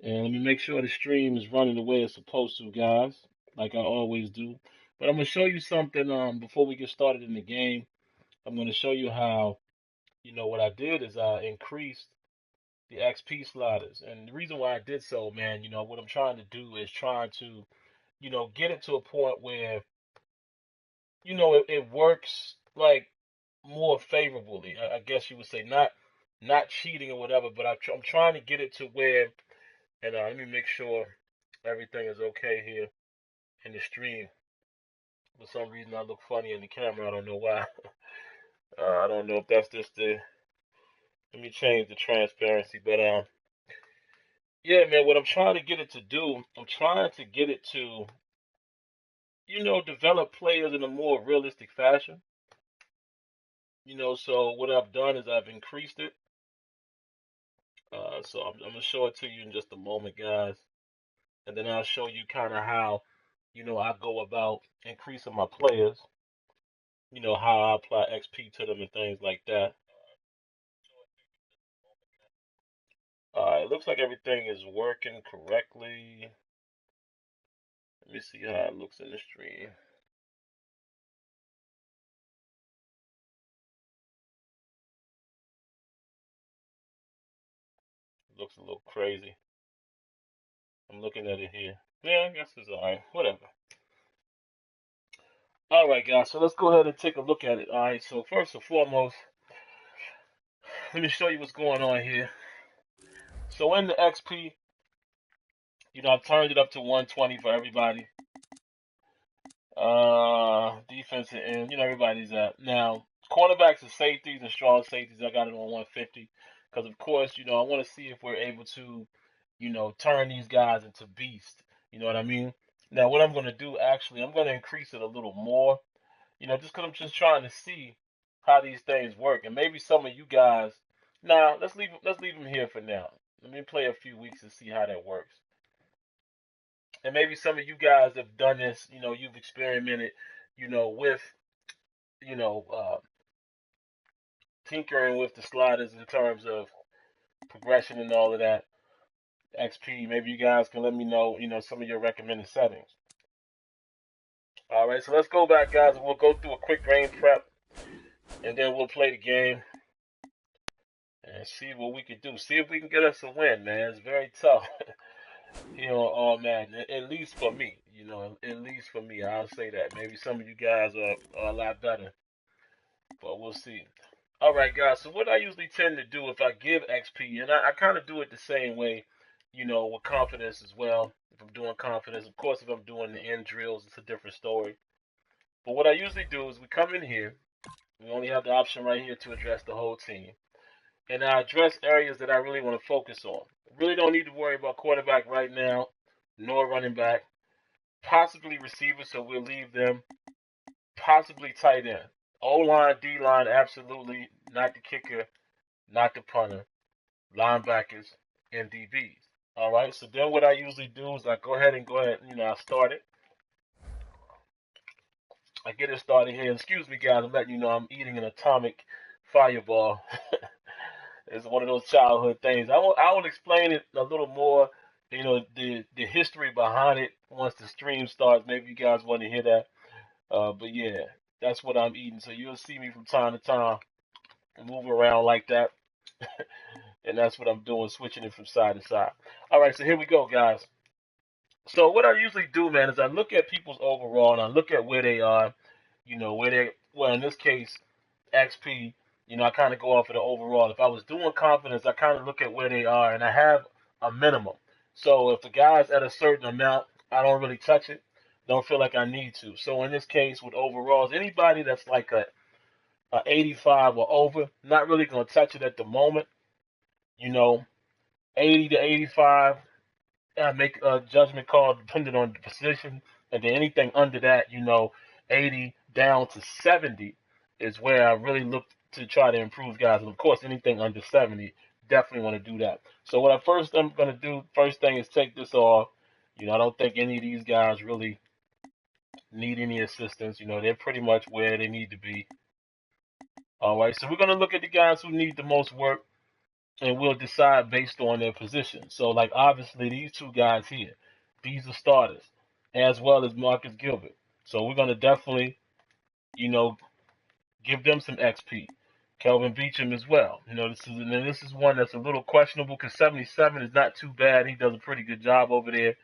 And let me make sure the stream is running the way it's supposed to, guys, like I always do. But I'm gonna show you something before we get started in the game. I'm gonna show you how, what I did is I increased the XP sliders. And the reason why I did so, man, what I'm trying to do is trying to, get it to a point where, it works like more favorably. I guess you would say not cheating or whatever, but I'm trying to get it to where, and let me make sure everything is okay here in the stream. For some reason, I look funny in the camera. I don't know why. I don't know if that's just the. Let me change the transparency, but yeah, man. What I'm trying to get it to do, I'm trying to get it to, develop players in a more realistic fashion. So what I've done is I've increased it. So I'm gonna show it to you in just a moment, guys, and then I'll show you kind of how, I go about increasing my players. How I apply XP to them and things like that. It looks like everything is working correctly. Let me see how it looks in the stream. It looks a little crazy. I'm looking at it here. Yeah, I guess it's alright. Whatever. Alright, guys, so let's go ahead and take a look at it. Alright, so first and foremost, let me show you what's going on here. So in the XP, I've turned it up to 120 for everybody. Defense and everybody's at now. Cornerbacks and safeties and strong safeties, I got it on 150 because of course, I want to see if we're able to, turn these guys into beasts. You know what I mean? Now, what I'm going to do actually, I'm going to increase it a little more. Just because I'm just trying to see how these things work, and maybe some of you guys. Now, let's leave them here for now. Let me play a few weeks and see how that works. And maybe some of you guys have done this. You've experimented, with you know, uh, tinkering with the sliders in terms of progression and all of that. XP. Maybe you guys can let me know, some of your recommended settings. All right, so let's go back, guys. We'll go through a quick game prep, and then we'll play the game and see what we can do. See if we can get us a win, man. It's very tough here on All Madden, at least for me. At least for me, I'll say that. Maybe some of you guys are a lot better, but we'll see. All right, guys. So what I usually tend to do if I give XP, and I kind of do it the same way, with confidence as well. If I'm doing confidence, of course, if I'm doing the end drills, it's a different story. But what I usually do is we come in here. We only have the option right here to address the whole team, and I address areas that I really want to focus on. Really don't need to worry about quarterback right now, nor running back, possibly receivers, so we'll leave them. Possibly tight end. O line, D line, absolutely not the kicker, not the punter, linebackers, and DBs. All right. So then what I usually do is I I start it. I get it started here. Excuse me, guys. I'm letting you know I'm eating an atomic fireball. It's one of those childhood things. I will explain it a little more. The history behind it once the stream starts. Maybe you guys want to hear that. But yeah, that's what I'm eating. So you'll see me from time to time move around like that. And that's what I'm doing, switching it from side to side. All right, so here we go, guys. So what I usually do, man, is I look at people's overall and I look at where they are, well, in this case, XP, I kind of go off of the overall. If I was doing confidence, I kind of look at where they are and I have a minimum. So if the guy's at a certain amount, I don't really touch it. Don't feel like I need to. So in this case, with overalls, anybody that's like a 85 or over, not really going to touch it at the moment. You know, 80 to 85, make a judgment call depending on the position, and then anything under that, 80 down to 70 is where I really look to try to improve guys. And of course, anything under 70, definitely want to do that. So what I'm going to do, first thing is take this off. I don't think any of these guys really need any assistance. They're pretty much where they need to be. All right, so we're going to look at the guys who need the most work. and we'll decide based on their position. So, like, obviously, these two guys here, these are starters, as well as Marcus Gilbert. So we're gonna definitely, you know, give them some XP. Kelvin Beachum as well. This is one that's a little questionable because 77 is not too bad. He does a pretty good job over there.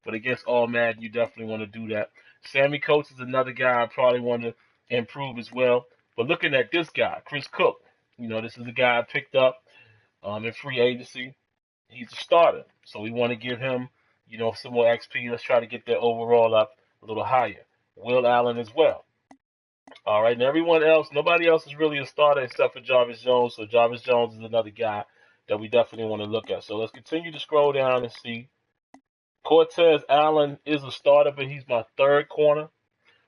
But against All Madden, you definitely want to do that. Sammy Coates is another guy I probably want to improve as well. But looking at this guy, Chris Cook, this is a guy I picked up in free agency. He's a starter. So we want to give him, some more XP. Let's try to get that overall up a little higher. Will Allen as well. All right, and everyone else, nobody else is really a starter except for Jarvis Jones. So Jarvis Jones is another guy that we definitely want to look at. So let's continue to scroll down and see. Cortez Allen is a starter, but he's my third corner.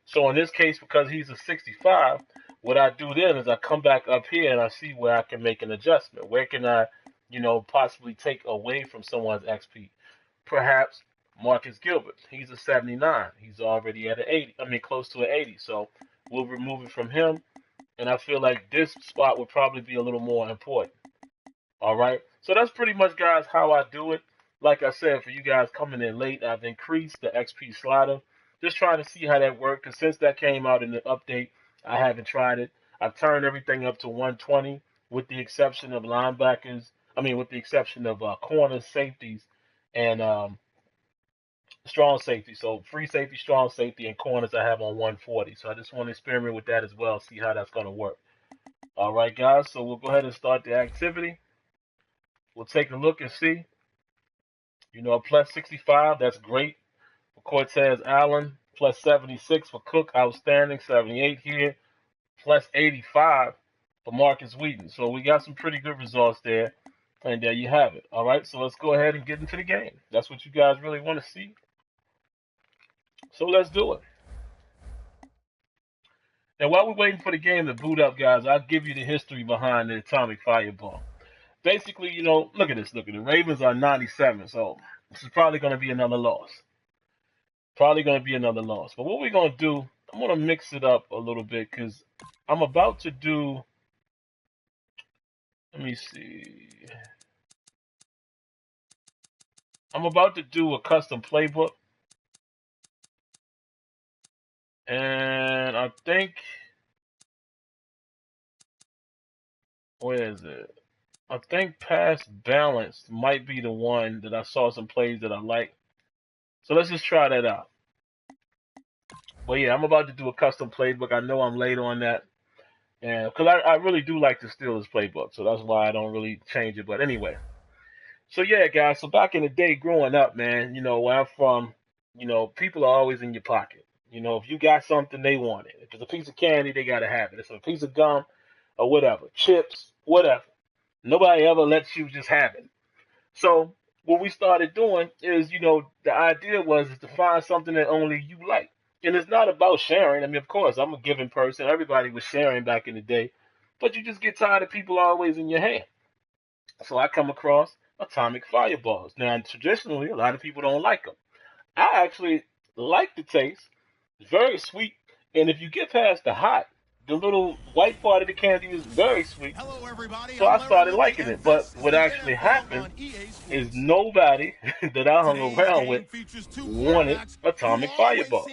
So in this case, because he's a 65, what I do then is I come back up here and I see where I can make an adjustment. Where can I, possibly take away from someone's XP? Perhaps Marcus Gilbert. He's a 79. He's already at an 80. I mean, close to an 80. So we'll remove it from him. And I feel like this spot would probably be a little more important. All right. So that's pretty much, guys, how I do it. Like I said, for you guys coming in late, I've increased the XP slider. Just trying to see how that worked. Because since that came out in the update, I haven't tried it. I've turned everything up to 120 with the exception of linebackers. With the exception of corners, safeties, and strong safety. So free safety, strong safety, and corners I have on 140. So I just want to experiment with that as well, see how that's going to work. All right, guys. So we'll go ahead and start the activity. We'll take a look and see. Plus 65, that's great for Cortez Allen. Plus 76 for Cook, outstanding. 78 here. Plus 85 for Marcus Wheaton. So we got some pretty good results there. And there you have it. All right, so let's go ahead and get into the game. That's what you guys really want to see. So let's do it. Now, while we're waiting for the game to boot up, guys, I'll give you the history behind the Atomic Fireball. Basically, look at this. Look at the Ravens are 97, so this is probably going to be another loss. But what we're going to do, I'm going to mix it up a little bit because I'm about to do, let me see. I'm about to do a custom playbook. And I think, where is it? I think Pass Balance might be the one that I saw some plays that I like. So let's just try that out. But yeah, I'm about to do a custom playbook. I know I'm late on that. And because I really do like the Steelers playbook. So that's why I don't really change it. But anyway. So yeah, guys. So back in the day growing up, man, where I'm from, people are always in your pocket. If you got something, they want it. If it's a piece of candy, they got to have it. If it's a piece of gum or whatever, chips, whatever. Nobody ever lets you just have it. So what we started doing is, the idea was to find something that only you like. And it's not about sharing. Of course, I'm a giving person. Everybody was sharing back in the day. But you just get tired of people always in your hand. So I come across Atomic Fireballs. Now, traditionally, a lot of people don't like them. I actually like the taste. It's very sweet. And if you get past the hot, the little white part of the candy is very sweet. Hello, everybody. So I started liking it. But what actually happened is nobody that I hung around with wanted Atomic Fireball.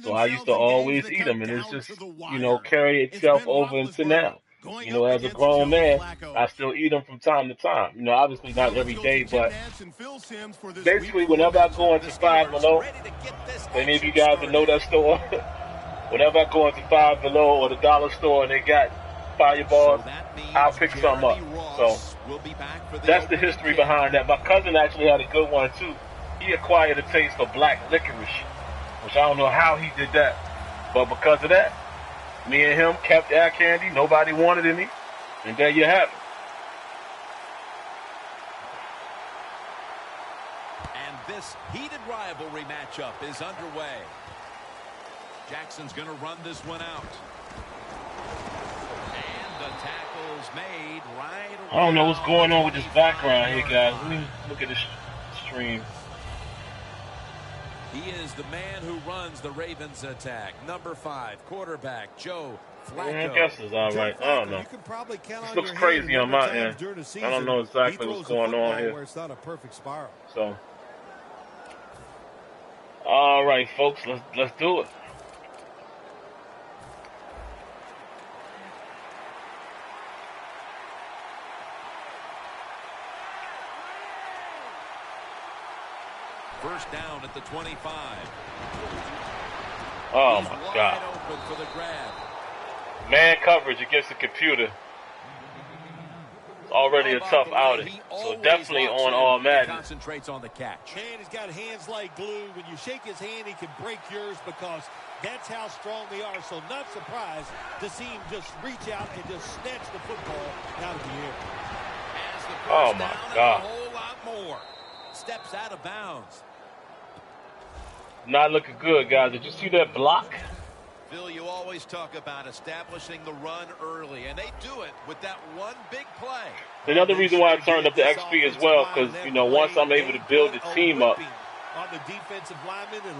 So I used to always eat them. And it's just, carry itself over into now. As a grown man, I still eat them from time to time. Obviously not every day, but basically whenever I go into Five Below, any of you guys that know that store, whenever I go into Five Below or the dollar store and they got Fireballs, I'll pick some up. So that's the history behind that. My cousin actually had a good one too. He acquired a taste for black licorice, which I don't know how he did that, but because of that, me and him kept our candy. Nobody wanted any. And there you have it. And this heated rivalry matchup is underway. Jackson's going to run this one out. And the tackle's made right around. I don't know what's going on with this background here, guys. Let me look at this stream. He is the man who runs the Ravens attack. Number 5, quarterback Joe Yeah, I guess it's all right. I don't know. This looks crazy on my end. I don't know exactly what's going on here. So, all right, folks, let's do it. First down at the 25. Oh my God! Open for the grab. Man coverage against the computer. Already a tough outing, so definitely on all Madden. Concentrates on the catch. Man, he's got hands like glue. When you shake his hand, he can break yours because that's how strong they are. So not surprised to see him just reach out and just snatch the football out of the air. Oh my God! A whole lot more. Steps out of bounds. Not looking good, guys. Did you see that block? Phil, you always talk about establishing the run early, and they do it with that one big play. Another reason why I turned up the XP as well, because, you know, once I'm able to build the team up,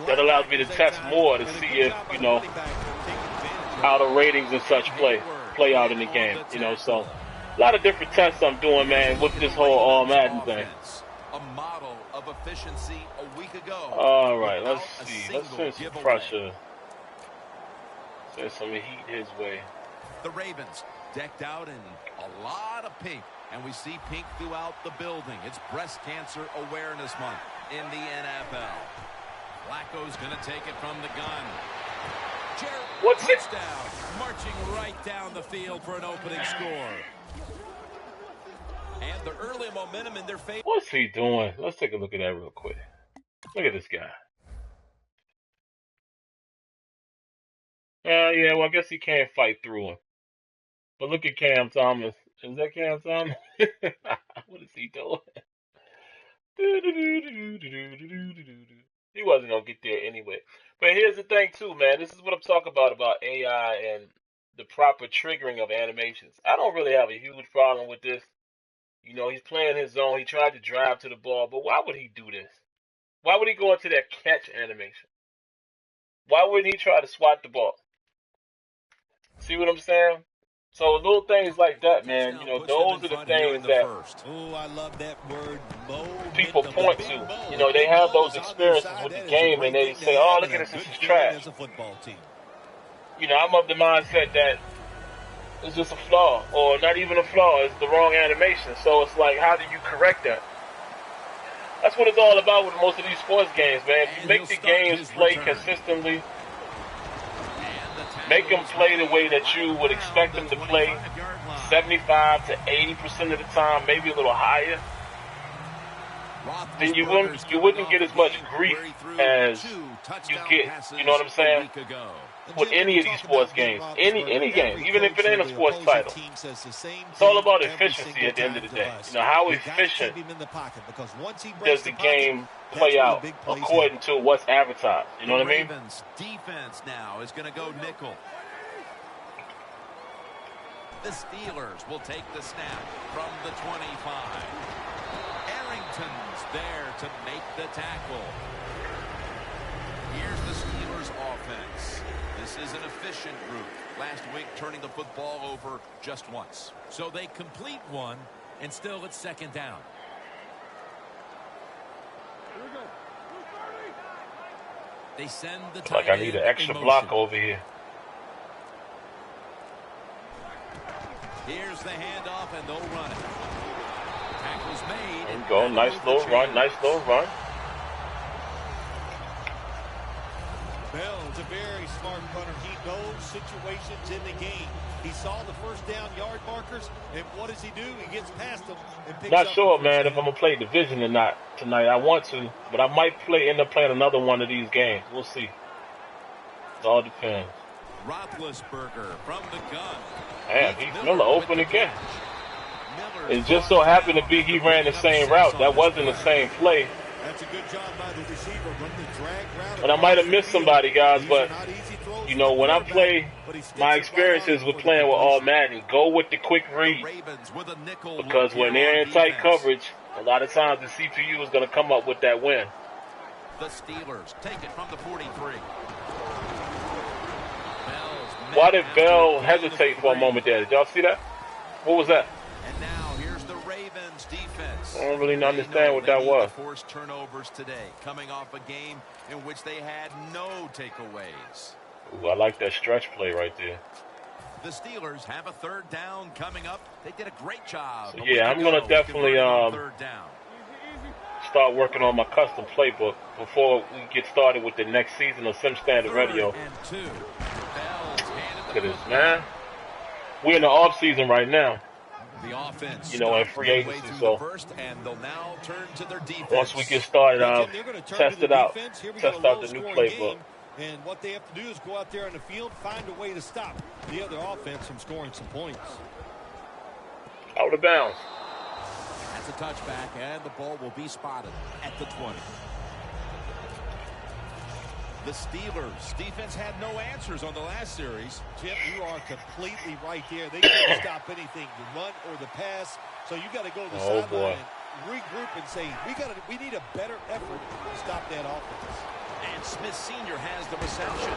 that allows me to test more to see if, you know, how the ratings and such play out in the game, you know. So a lot of different tests I'm doing, man, with this whole all Madden thing. A model of efficiency a week ago. All right, let's see. Let's send some pressure. Send some heat his way. The Ravens decked out in a lot of pink, and we see pink throughout the building. It's Breast Cancer Awareness Month in the NFL. Flacco's going to take it from the gun. What's it? Touchdown, marching right down the field for an opening score. And the early momentum in their favor. What's he doing? Let's take a look at that real quick. Look at this guy. Yeah, well, I guess he can't fight through him. But look at Cam Thomas. Is that Cam Thomas? What is he doing? He wasn't going to get there anyway. But here's the thing, too, man. This is what I'm talking about AI and the proper triggering of animations. I don't really have a huge problem with this. You know, he's playing his zone. He tried to drive to the ball, but why would he do this? Why would he go into that catch animation? Why wouldn't he try to swat the ball? See what I'm saying? So little things like that, man, you know, those are the things that I love that word, people point to. You know, they have those experiences with the game, and they say, oh, look at this is trash. You know, I'm of the mindset that it's just a flaw, or not even a flaw, it's the wrong animation. So it's like, how do you correct that? That's what it's all about with most of these sports games, man. You make the games play consistently. Make them play the way that you would expect them to play, 75 to 80% of the time, maybe a little higher. Then you wouldn't get as much grief as you get, you know what I'm saying, with any of these sports games, any game, even if it ain't a sports title. It's all about efficiency at the end of the day. You know, how efficient does the game play out according to what's advertised? You know what I mean? Defense now is going to go nickel. The Steelers will take the snap from the 25. Arrington's there to make the tackle. Here's the Steelers offense. This is an efficient group. Last week turning the football over just once. So they complete one, and still it's second down. Here we go. They send the tight Like I need an extra block over here. Here's the handoff, and they'll run it. Tackle's made. There we go. Nice little run. Nice little run. Bell's a very smart runner. He knows situations in the game. He saw the first down yard markers, and what does he do? He gets past them and picks Not up sure, man, if I'm going to play division or not tonight. I want to, but I might end up playing another one of these games. We'll see. It all depends. Roethlisberger from the gun. Damn, he's Miller open again. It just so happened to be he ran the same route. That wasn't the same play. That's a good job by the receiver. Run the drag route. And I might have missed somebody, guys, but, you know, when I play, my experiences with playing with all Madden, go with the quick read. Because when they're in tight coverage, a lot of times the CPU is going to come up with that win. The Steelers take it from the 43. Bell's Why met did after a Bell gain of hesitate for a 3. moment there? Did y'all see that? What was that? And now here's the Ravens defense. I don't really They understand know what they that need was. to force turnovers today, coming off a game in which they had no takeaways. Ooh, I like that stretch play right there. The Steelers have a 3rd down coming up. They did a great job. So yeah, I'm gonna definitely on 3rd down. start working on my custom playbook before we get started with the next season of Sim Standard 3rd Radio. and 2. Bell's handed Look the at this, football. man. We're in the off season right now. The offense, you know, in free agency. So and they'll now turn to their defense. Once we get started, Yeah, I'll Jim, they're gonna turn test to it the out. defense. Here we Test got a out the new low-scoring playbook. game, and what they have to do is go out there on the field, find a way to stop the other offense from scoring some points. Out of bounds. That's a touchback, and the ball will be spotted at the 20. The Steelers' defense had no answers on the last series. Jim, you are completely right there. They couldn't stop anything, the run or the pass. So you got to go to the sideline and regroup and say, we need a better effort to stop that offense. And Smith Sr. has the reception.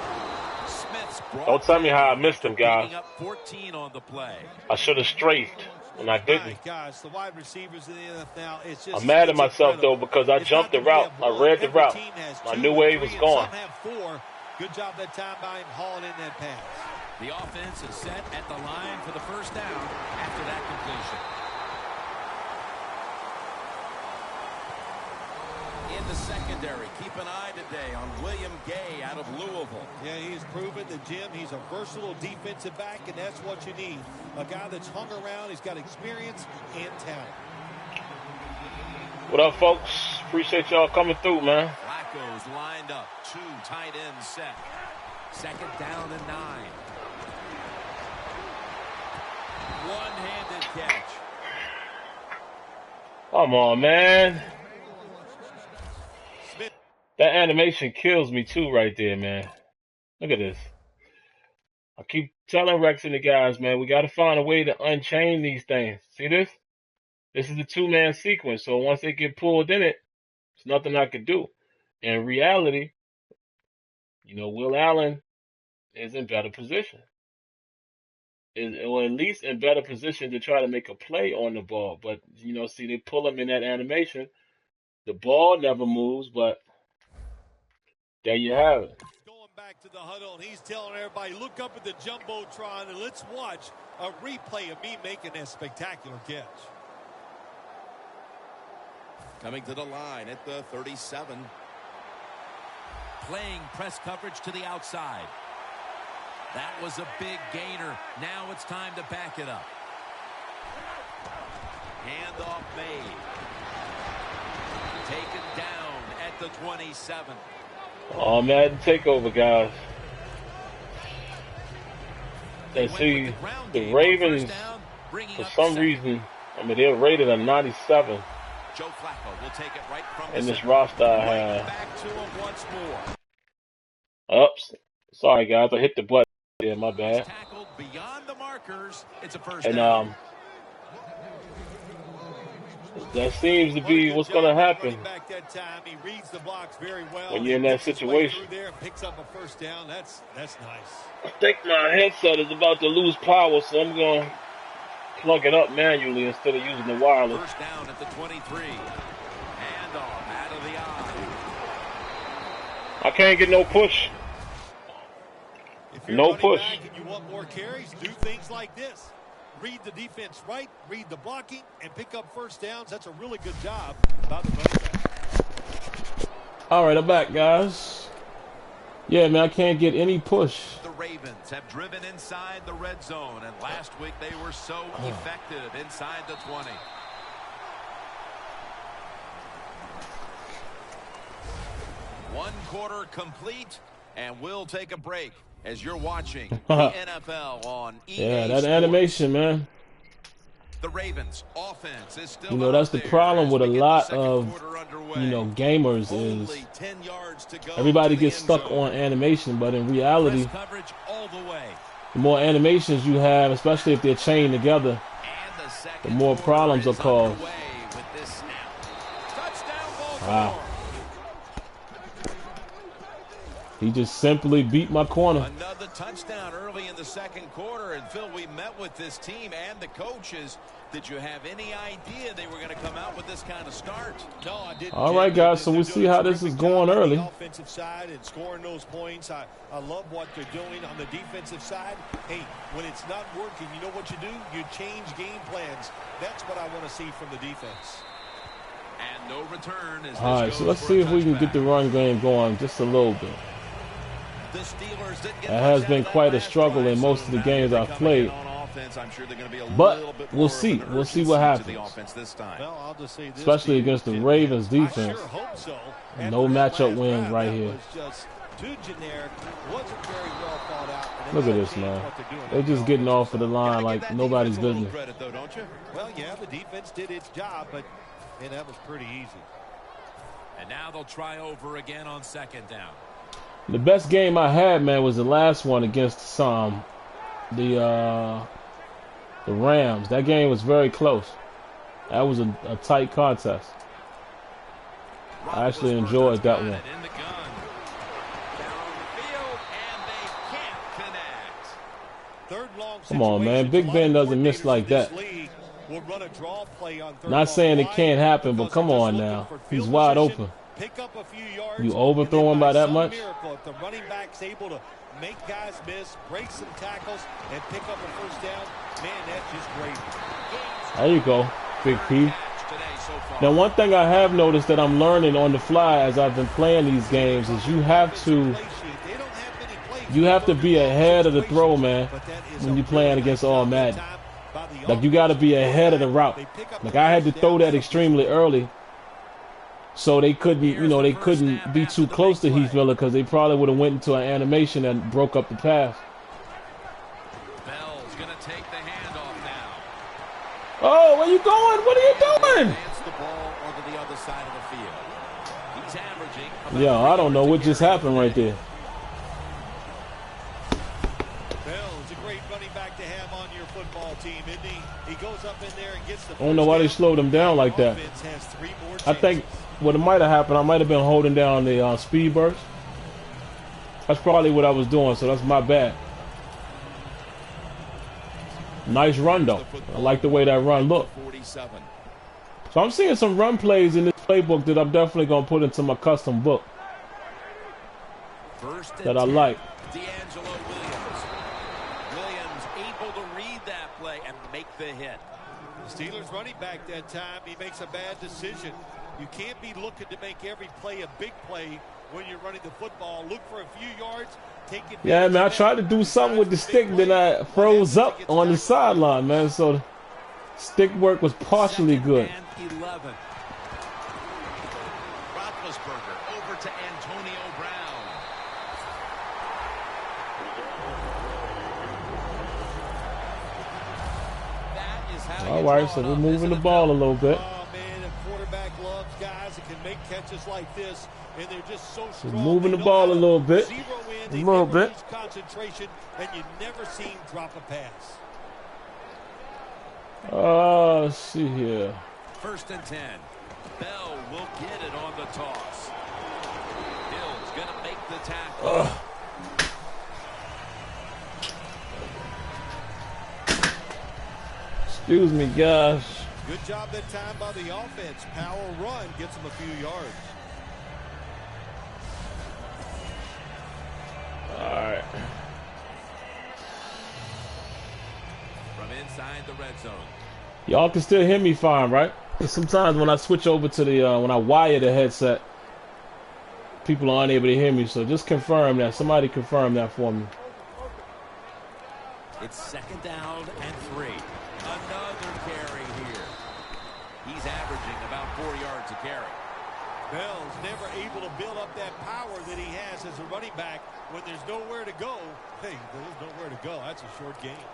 Smith's Don't tell me how I missed him, guys. Up 14 on the play. I should have strafed, and I didn't. Gosh, the wide receivers in the NFL, it's just. I'm mad at myself incredible. though because I jumped the route. I read the route. I knew where he was going. Some have 4. Good job that time by him hauling in that pass. The offense is set at the line for the 1st down after that completion. In the secondary, keep an eye today on William Gay out of Louisville. Yeah, he's proven that, Jim, he's a versatile defensive back, and that's what you need. A guy that's hung around, he's got experience and talent. What up, folks? Appreciate y'all coming through, man. Flacco's lined up. 2 tight ends set. 2nd down and 9. One-handed catch. Come on, man. That animation kills me too right there, man. Look at this. I keep telling Rex and the guys, man, we got to find a way to unchain these things. See this? This is a 2-man sequence, so once they get pulled in it, there's nothing I can do. In reality, you know, Will Allen is in better position. Or at least in better position to try to make a play on the ball. But, you know, see, they pull him in that animation. The ball never moves, but there you have it. Going back to the huddle, and he's telling everybody, look up at the Jumbotron, and let's watch a replay of me making that spectacular catch. Coming to the line at the 37. Playing press coverage to the outside. That was a big gainer. Now it's time to back it up. Handoff made. Taken down at the 27. Oh, Madden takeover, guys. And see, the Ravens, for some reason, I mean, they're rated a 97. Joe Flacco will take it right from in this roster I have. Back to him once more. Oops. Sorry, guys. I hit the button. Yeah, my bad. Tackled beyond the markers. It's a first and down. That seems to be what's going to happen when you're in that situation. Picks up a first down. That's nice. I think my headset is about to lose power, so I'm going to plug it up manually instead of using the wireless. First down at the 23. Handoff out of the eye. I can't get no push. If you're no push. Back and you want more carries, do things like this. Read the defense right, read the blocking, and pick up first downs. That's a really good job by the running back. All right, I'm back, guys. Yeah, man, I can't get any push. The Ravens have driven inside the red zone, and last week they were so effective inside the 20. One quarter complete, and we'll take a break as you're watching the NFL on EA Yeah, that Sports. animation, man. The Ravens offense is still that's the problem with a lot of, gamers is everybody gets stuck on animation, but in reality, the more animations you have, especially if they're chained together, the more problems are caused. Wow. Baltimore. He just simply beat my corner. Another touchdown early in the second quarter. And, Phil, we met with this team and the coaches. Did you have any idea they were going to come out with this kind of start? No, I didn't. All right, guys, so we'll see how this is going early. On the offensive side and scoring those points. I love what they're doing on the defensive side. Hey, when it's not working, you know what you do? You change game plans. That's what I want to see from the defense. And no return. All right, so let's see if we can get the run game going just a little bit. The Steelers didn't get It has been quite a struggle in most of the games I've played. I'm sure they're going to be a But little bit we'll see. We'll see what happens. Well, I'll just say this, especially against the Ravens defense. I sure hope so. No matchup wins right here. Just too generic. Wasn't very well thought out. Look at this, man. They're just getting off of the line like nobody's business. Credit, though, don't you? Well, yeah, the defense did its job, but that was pretty easy. And now they'll try over again on second down. The best game I had, man, was the last one against the Rams. That game was very close. That was a tight contest. I actually enjoyed that one. Come on, man. Big Ben doesn't miss like that. Not saying it can't happen, but come on now. He's wide open. You overthrow him by that much? If the running back's able to make guys miss, break some tackles, and pick up a first down, man, that's just great. There you go, Big P. Now, one thing I have noticed that I'm learning on the fly as I've been playing these games is you have to be ahead of the throw, man, when you're playing against all Madden. Like, you got to be ahead of the route. Like, I had to throw that extremely early, so they couldn't, they couldn't be too close to Heath Miller because they probably would have went into an animation and broke up the pass. Bell's gonna take the handoff now. Oh, where you going? What are you doing? The ball onto the other side of the field. He's averaging. Yeah, I don't know what just happened right there. Bell's a great running back to have on your football team, isn't he? He goes up in there and gets the. I don't know why they slowed him down like that. I think what might have happened, I might have been holding down the speed burst. That's probably what I was doing, so that's my bad. Nice run, though. I like the way that run looked. So I'm seeing some run plays in this playbook that I'm definitely going to put into my custom book that I like. D'Angelo Williams able to read that play and make the hit. The Steelers running back that time, he makes a bad decision. You can't be looking to make every play a big play when you're running the football. Look for a few yards. Take it. Yeah, man, I tried to do something with the stick, then I froze up on the sideline, man. So the stick work was partially good. 11. Roethlisberger over to Antonio Brown. That is how. All right, so we're moving the ball a little bit. Oh man, a quarterback loves guys that can make catches like this, and they're just so strong. We're moving the ball a little bit. A little bit. Concentration, and you never see him drop a pass. Let's see here. 1st and 10. Bell will get it on the toss. Hill's going to make the tackle. Excuse me, guys. Good job that time by the offense. Power run gets them a few yards. All right. From inside the red zone. Y'all can still hear me fine, right? Sometimes when I switch over to the, when I wire the headset, people are unable to hear me. So just confirm that. Somebody confirm that for me. It's 2nd down and 3. Another carry here. He's averaging about 4 yards a carry. Bell's never able to build up that power that he has as a running back when there's nowhere to go. Hey, there's nowhere to go. That's a short game.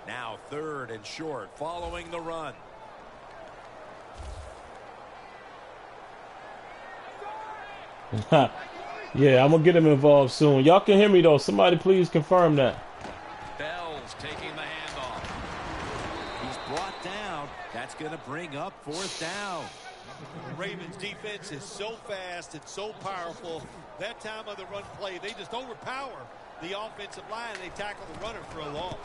Now 3rd and short following the run. Yeah, I'm going to get him involved soon. Y'all can hear me, though. Somebody please confirm that. Bell's taking the handoff. He's brought down. That's going to bring up fourth down. The Ravens defense is so fast and so powerful. That time of the run play, they just overpower the offensive line. They tackle the runner for a loss.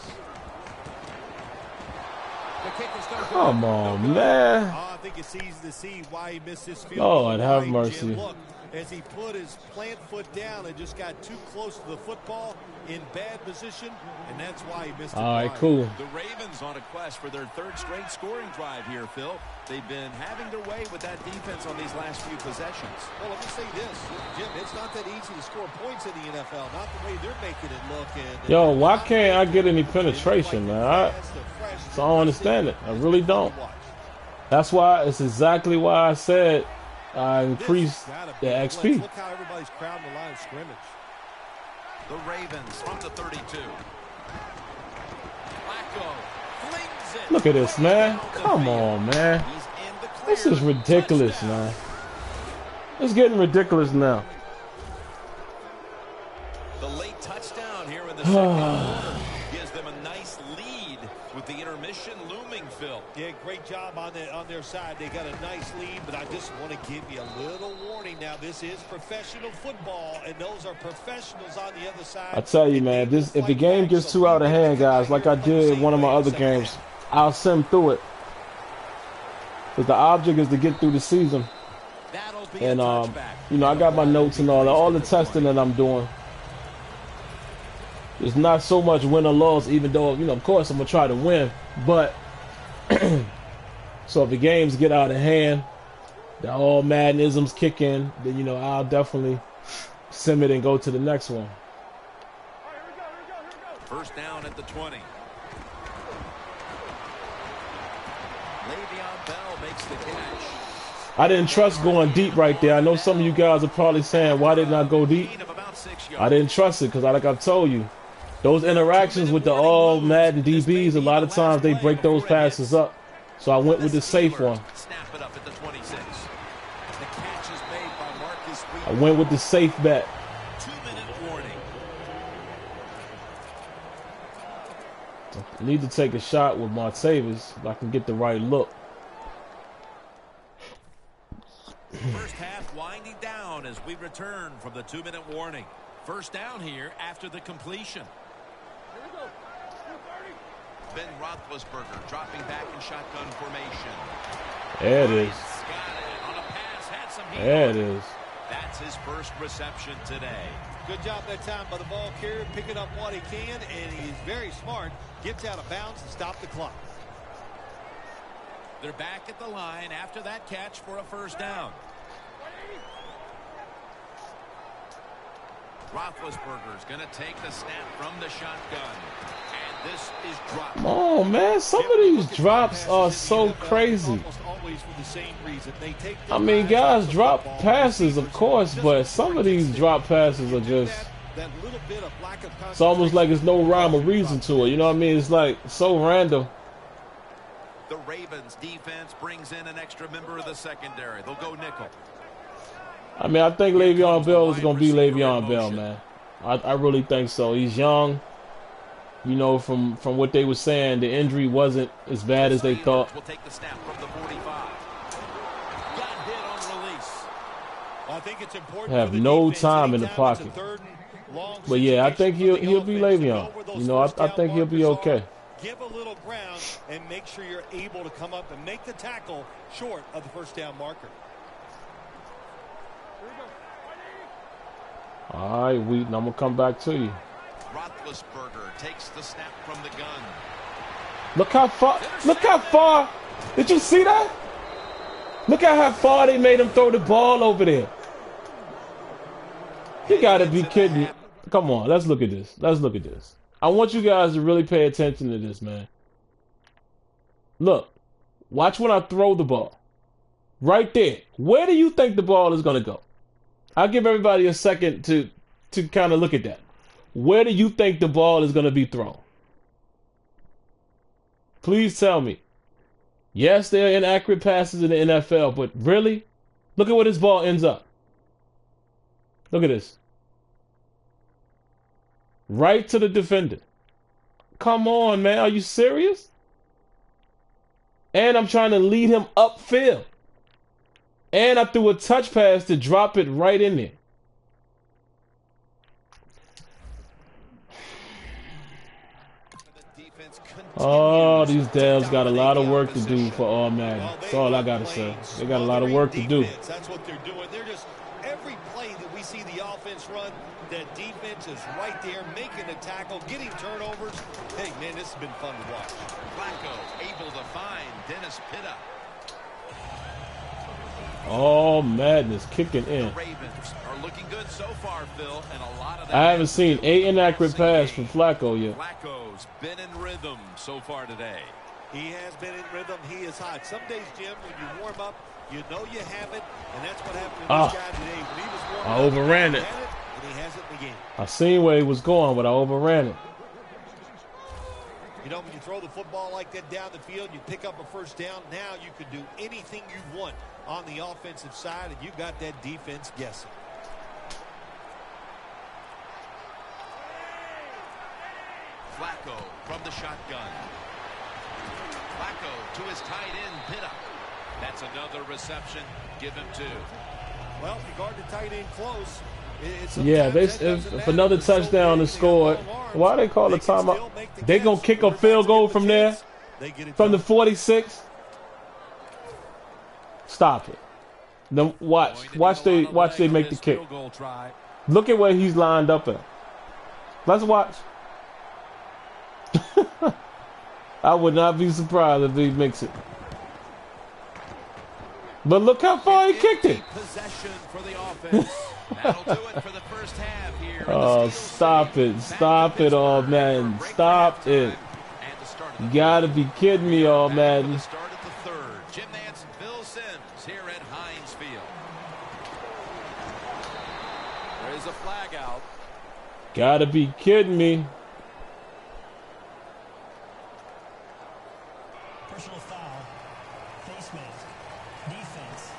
The kick is no good. Come on, man. I think it's easy to see why he missed this field. Lord, have mercy. Look, as he put his plant foot down and just got too close to the football in bad position, and that's why he missed it. All right, cool. The Ravens on a quest for their third straight scoring drive here, Phil. They've been having their way with that defense on these last few possessions. Well, let me say this, Jim, it's not that easy to score points in the NFL, not the way they're making it look. And Yo, why can't I get any penetration, man? So I don't understand it. I really don't. That's why, it's exactly why I said I increased the XP. Look how everybody's crowding the line of scrimmage. The Ravens from the 32. Flacco flings it. Look at this, man. Come on, man. He's in the clear. This is ridiculous, Touchdown. man. It's getting ridiculous now. The late touchdown here in the second quarter gives them a nice lead with the intermission looming, Phil. Yeah, great job on their side. They got a nice lead, but I just want to give you a little warning now. This is professional football, and those are professionals on the other side. I tell you, man, if the game gets too out of hand, guys, like I did in one of my other games, I'll sim through it. Because the object is to get through the season. And, you know, I got my notes and all the testing that I'm doing. It's not so much win or loss, even though, you know, of course I'm going to try to win. But, so if the games get out of hand, the all Maddenisms kick in, then, you know, I'll definitely sim it and go to the next one. First down at the 20. Le'Veon Bell makes the catch. I didn't trust going deep right there. I know some of you guys are probably saying, why didn't I go deep? I didn't trust it because, like I've told you, those interactions with the all Madden DBs, a lot of times they break those passes up. So I went with the safe one. Snap it up at the 26. The catch is made by Marcus Wheaton. I went with the safe bet. 2-minute warning. I need to take a shot with Martavis if I can get the right look. First half winding down as we return from the 2-minute warning. First down here after the completion. Ben Roethlisberger dropping back in shotgun formation. There it is. Got it on a pass, had some heat. There it is. That's his first reception today. Good job that time by the ball carrier, picking up what he can, and he's very smart. Gets out of bounds and stop the clock. They're back at the line after that catch for a first down. Roethlisberger's going to take the snap from the shotgun. And this is dropped. Come on, man. Some of these drops are so crazy. I mean, guys drop passes, of course, but some of these drop passes are just... It's almost like there's no rhyme or reason to it. You know what I mean? It's like so random. The Ravens defense brings in an extra member of the secondary. They'll go nickel. I mean, I think Le'Veon Bell is going to be Le'Veon Bell, man. I really think so. He's young. You know, from what they were saying, the injury wasn't as bad as they thought. Will take the snap from the 45. Got hit on release. Well, I think it's important Have no time in the pocket. But yeah, I think he'll be Le'Veon. You know, I think he'll be okay. Give a little ground and make sure you're able to come up and make the tackle short of the first down marker. All right, Wheaton, I'm going to come back to you. Roethlisberger takes the snap from the gun. Look how far. Look how far. Did you see that? Look at how far they made him throw the ball over there. You got to be kidding me. Come on, let's look at this. Let's look at this. I want you guys to really pay attention to this, man. Look, watch when I throw the ball. Right there. Where do you think the ball is going to go? I'll give everybody a second to kind of look at that. Where do you think the ball is going to be thrown? Please tell me. Yes, there are inaccurate passes in the NFL, but really? Look at where this ball ends up. Look at this. Right to the defender. Come on, man. Are you serious? And I'm trying to lead him upfield. And I threw a touch pass to drop it right in there. Oh, these devs got a lot of work to do for all Madden. That's all I gotta say. They got a lot of work to do. That's what they're doing. They're just every play that we see the offense run, that defense is right there making the tackle, getting turnovers. Hey man, this has been fun to watch. Flacco able to find Dennis Pitta. Oh, Madness kicking in. The Ravens are looking good so far, Phil, and a lot of that. I haven't seen 8 inaccurate passes from Flacco yet. Flacco's been in rhythm so far today. He has been in rhythm. He is hot. Some days, Jim, when you warm up, you know you have it, and that's what happened to this guy today. When he was warming I overran it. And he has it in the game. I seen where he was going, but I overran it. You know, when you throw the football like that down the field, you pick up a first down. Now you can do anything you want on the offensive side, and you got that defense guessing. Flacco from the shotgun. Flacco to his tight end, Pitta. That's another reception. Give him 2. Well, if you guard the tight end close, yeah, if another touchdown is scored, why they call a timeout? They gonna kick a field goal from there, from the 46. Stop it. Then watch they make the kick. Look at where he's lined up at. Let's watch. I would not be surprised if he makes it. But look how far he kicked it. Possession for the offense. That'll do it for the first half here. Oh, stop it. Stop it, all Madden. Stop it. You gotta be kidding me, all Madden. Start at the 3rd. Jim Nance and Phil Simms here at Heinz Field. There's a flag out. Gotta be kidding me. Personal foul. Face mask. Defense.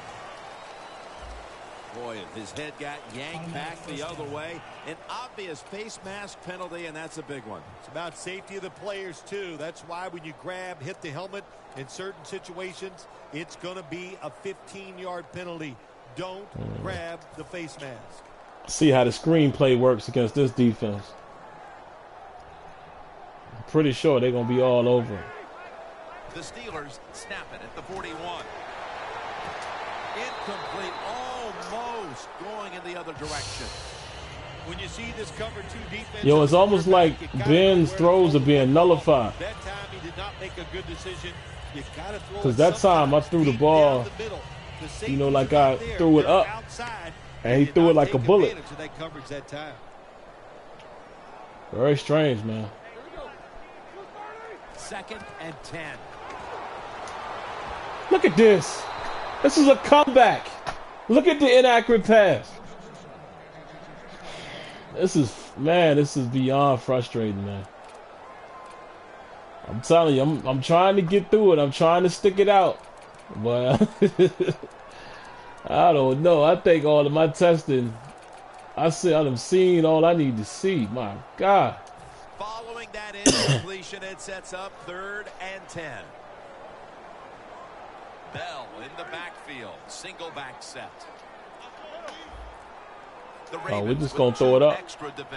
Boy, if his head got yanked back the other way, an obvious face mask penalty, and that's a big one. It's about safety of the players, too. That's why when you grab, hit the helmet in certain situations, it's going to be a 15-yard penalty. Don't grab the face mask. See how the screenplay works against this defense. I'm pretty sure they're going to be all over it. The Steelers snap it at the 41. Incomplete, almost going in the other direction. When you see this cover 2 defense, Yo, it's almost like Ben's throws are being nullified. That time he did not make a good decision. You got to throw. Because that time I threw the ball, you know, like I threw it up, and he threw it like a bullet. Very strange, man. 2nd and 10. Look at this. This is a comeback. Look at the inaccurate pass. This is beyond frustrating, man. I'm telling you, I'm trying to get through it. I'm trying to stick it out. But I don't know. I think all of my testing, I've seen all I need to see. My God. Following that incompletion, it sets up 3rd and 10. Bell in the backfield. Single back set. Oh, we're just going to throw it up.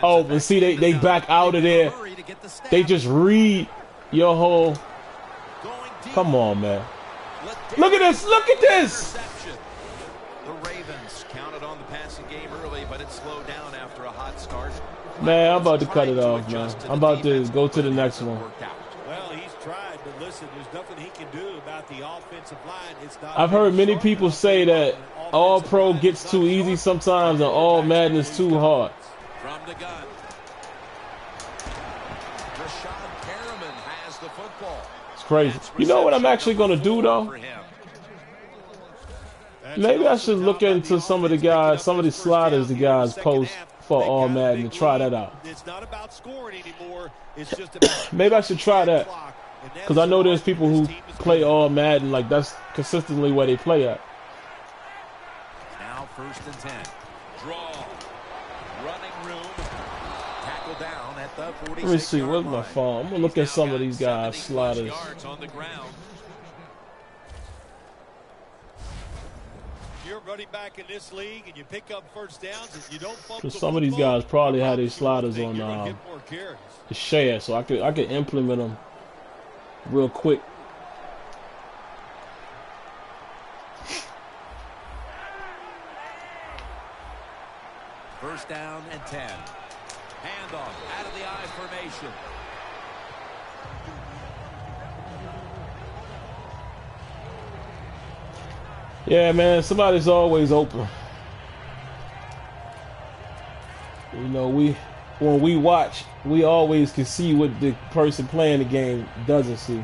Oh, but see, they back out of there. They just read your whole... Come on, man. Look at this. Look at this. The Ravens counted on the passing game early, but it slowed down after a hot start. Man, I'm about to cut it off, man. I'm about to go to the next one. Well, he's tried, but listen, there's nothing he can do about the offensive line. It's not. I've heard many people say that All Pro gets too easy sometimes and All Madden is too hard. From the gun. Rashad Perriman has the football. It's crazy. You know what I'm actually going to do, though? Maybe I should look into some of the guys, some of the sliders the guys post for All Madden and try that out. It's not about scoring anymore. It's just about maybe I should try that. Because I know there's people who play All Madden, like that's consistently where they play at. Now 1st and 10. Draw. Running room. Tackle down at the 46. Let me see, where's my phone? I'm going to look at some of these guys' sliders. On the ground. you're running back in this league and you pick up first downs and you don't fumble the Some of these football, guys probably I had promise these you one sliders thing, on you're gonna get more carries. the share, so I could implement them real quick. First down and 10. Handoff out of the I formation. Yeah, man, somebody's always open. You know, when we watch, we always can see what the person playing the game doesn't see.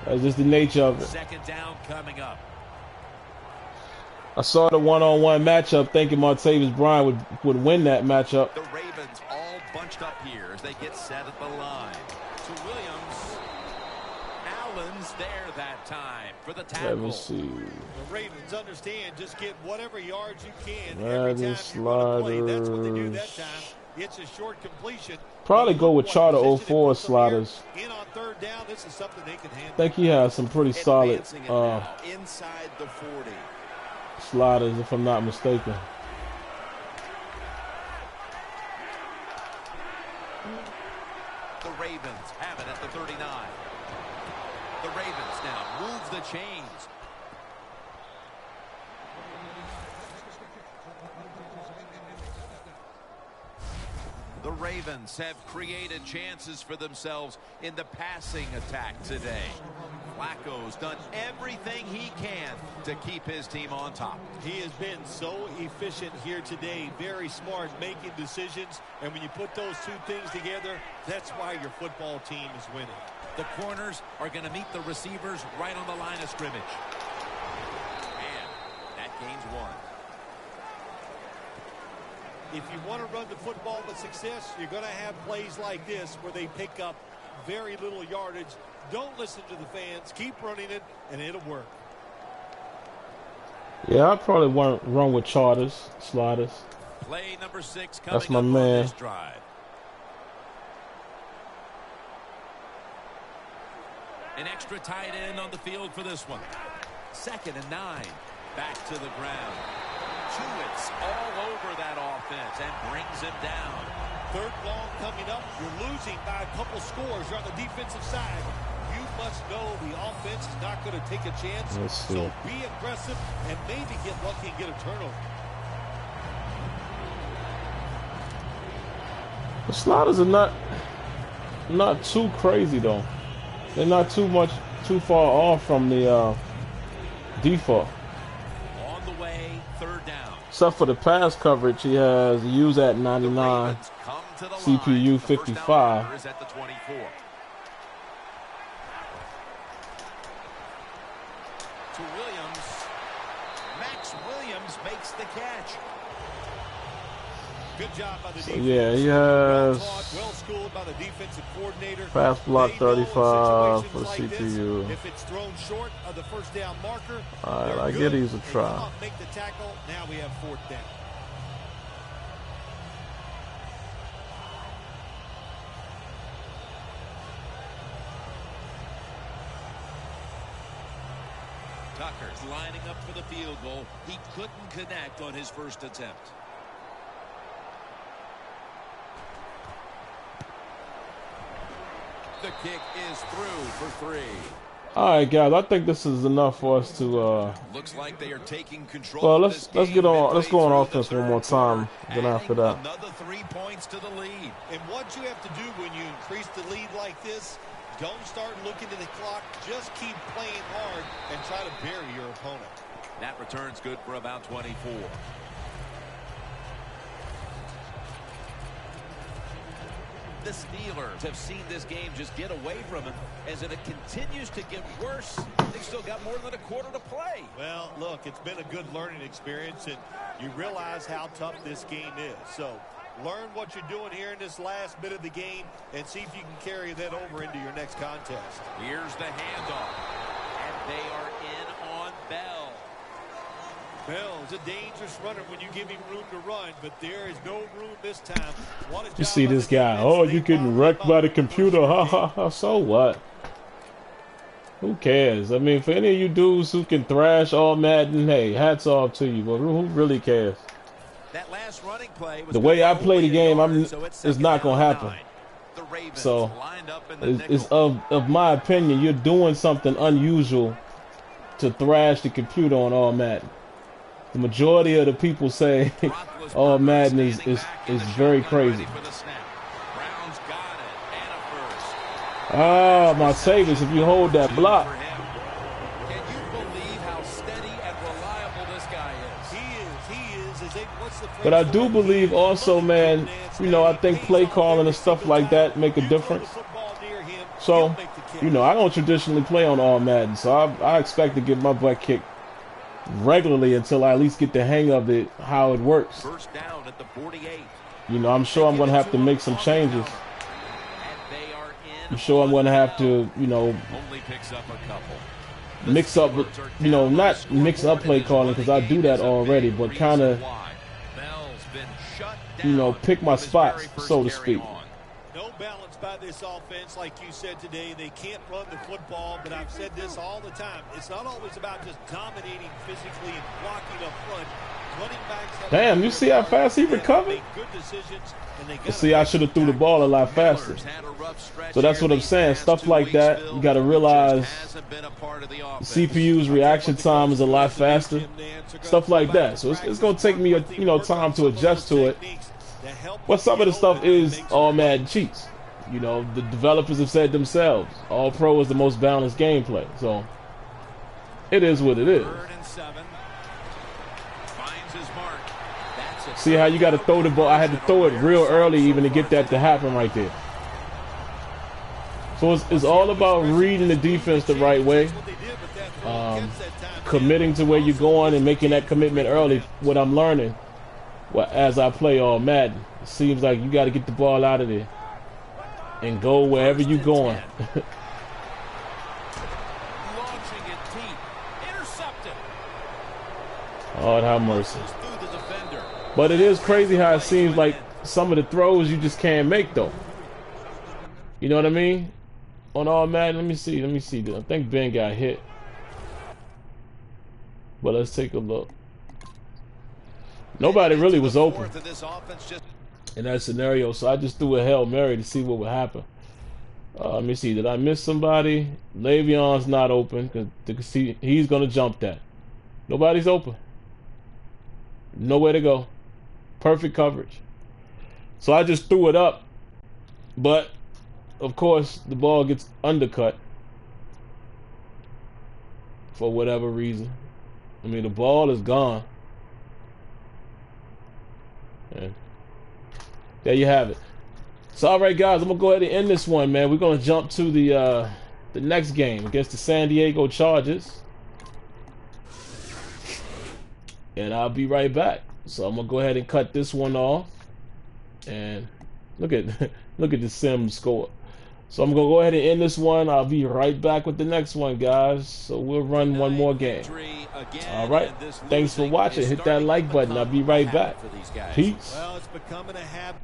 That's just the nature of it. Second down coming up. I saw the one-on-one matchup thinking Martavis Bryant would win that matchup. The Ravens all bunched up here as they get set at the line. To Williams. Allen's there that time for the tackle. Let me see. The Ravens understand just get whatever yards you can Madden every time you run a play. That's what they do that sliders. time. It's a short completion. Probably go with Charter 04 sliders. In on third down, this is something they can handle. I think he has some pretty solid Inside the 40. sliders, if I'm not mistaken. The Ravens have it at the 39. The Ravens now move the chains. The Ravens have created chances for themselves in the passing attack today. Flacco's done everything he can to keep his team on top. He has been so efficient here today, very smart, making decisions. And when you put those two things together, that's why your football team is winning. The corners are going to meet the receivers right on the line of scrimmage. And that gains one. If you want to run the football with success, you're going to have plays like this where they pick up very little yardage. Don't listen to the fans. Keep running it, and it'll work. Yeah, I probably want to run with Charters, sliders. Play number 6 coming That's my up man. on this drive. An extra tight end on the field for this one. 2nd and 9. Back to the ground. Chewitt's all over that offense and brings him down. 3rd long coming up. You're losing by a couple scores. You're on the defensive side. You must know the offense is not going to take a chance. Let's see. So be aggressive and maybe get lucky and get a turnover. The sliders are not too crazy though. They're not too far off from the default. On the way, 3rd down. Except for the pass coverage, he has use at The 99, Ravens come to the CPU line. The first down 55. marker is at the 24. To Williams. Max Williams makes the catch. Good job by the So, defense. yeah, he Well has taught, well schooled by the defensive coordinator. pass block They know in 35 for the situations like this, CPU. if it's thrown short of the first down marker, All right, they're I good. get he's a They try. come up, make the tackle. Now we have 4th down. Tucker's lining up for the field goal. He couldn't connect on his first attempt. The kick is through for 3. All right, guys, I think this is enough for us to. Looks like they are taking control. Well, of let's this get game on. Let's midway go on through the offense one third more time. quarter, Then after adding that, another 3 points to the lead. And what you have to do when you increase the lead like this, don't start looking at the clock. Just keep playing hard and try to bury your opponent. That return's good for about 24. The Steelers have seen this game just get away from them. As it continues to get worse, they've still got more than a quarter to play. Well, look, it's been a good learning experience, and you realize how tough this game is. So learn what you're doing here in this last bit of the game and see if you can carry that over into your next contest. Here's the handoff. And they are in on Bell. Bell is a dangerous runner when you give him room to run, but there is no room this time. What a you job see by this the guy. defense. Oh, They you getting bottled wrecked him by up the in the first computer? Ha quarter. ha ha. So what? Who cares? I mean, for any of you dudes who can thrash all Madden, hey, hats off to you. But who really cares? That last running play was The way I play the game, it's not gonna happen. So, it's of my opinion, you're doing something unusual to thrash the computer on all Madden. The majority of the people say all Madden is very crazy. Ah, my savings, if you hold that block. Can you believe how steady and reliable this guy is? But I do believe also, man, you know, I think play calling and stuff like that make a difference. So, you know, I don't traditionally play on all Madden, so I expect to get my butt kicked regularly until I at least get the hang of it, how it works. First down at the 48. You know, I'm sure I'm going to have to make some changes. I'm sure I'm going to have to, you know, Only picks up a couple. mix up, you know, not mix up play calling because I do that already, but kind of, you know, pick my spots, so to speak. No balance by this offense, like you said today. They can't run the football, but I've said this all the time. It's not always about just dominating physically and blocking up front. Running backs have Damn, you see how fast he recovered? good decisions, and they But see, I should have threw the ball a lot faster. So that's what I'm saying. Stuff like that, you got to realize CPU's reaction time is a lot faster. Stuff like that. So it's going to take me, you know, time to adjust to it. But some of the stuff is all Madden cheats. You know, the developers have said themselves, All Pro is the most balanced gameplay. So it is what it is. See how you got to throw the ball? I had to throw it real early even to get that to happen right there. So it's all about reading the defense the right way, committing to where you're going and making that commitment early. What I'm learning as I play all Madden, it seems like you got to get the ball out of there and go wherever you're going. Lord have mercy. But it is crazy how it seems like some of the throws you just can't make, though. You know what I mean? On all Madden, let me see. I think Ben got hit. But let's take a look. Nobody really was open in that scenario, so I just threw a Hail Mary to see what would happen. Let me see. Did I miss somebody? Le'Veon's not open because he's going to jump that. Nobody's open. Nowhere to go. Perfect coverage. So I just threw it up, but of course the ball gets undercut for whatever reason. I mean, the ball is gone. And there you have it. So all right, guys, I'm gonna go ahead and end this one, man. We're gonna jump to the next game against the San Diego Chargers, and I'll be right back. So I'm gonna go ahead and cut this one off, and look at the sim score. So I'm gonna go ahead and end this one. I'll be right back with the next one, guys. So we'll run one more game. All right. Thanks for watching. Hit that like button. I'll be right back. Peace. Well, it's becoming a habit.